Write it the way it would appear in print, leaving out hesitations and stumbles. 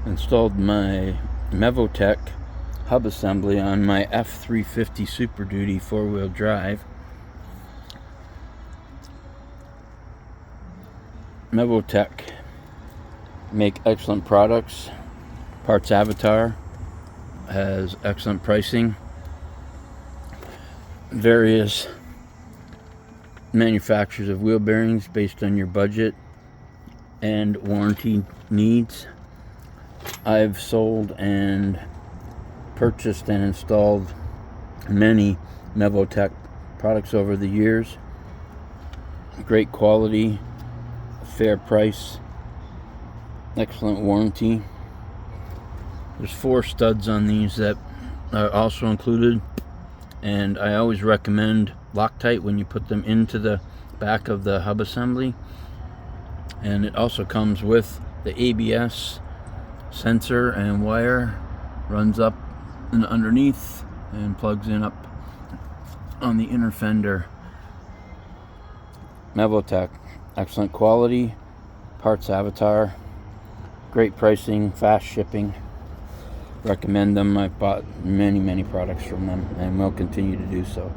Installed my Mevotech hub assembly on my F350 Super Duty 4-wheel drive. Mevotech make excellent products. Parts Avatar has excellent pricing. Various manufacturers of wheel bearings based on your budget and warranty needs. I've sold and purchased and installed many Mevotech products over the years. Great quality, fair price, excellent warranty. There's 4 studs on these that are also included, and I always recommend Loctite when you put them into the back of the hub assembly. And it also comes with the ABS sensor and wire, runs up and underneath and plugs in up on the inner fender. Mevotech, excellent quality, Parts Avatar, great pricing, fast shipping. Recommend them. I've bought many products from them and will continue to do so.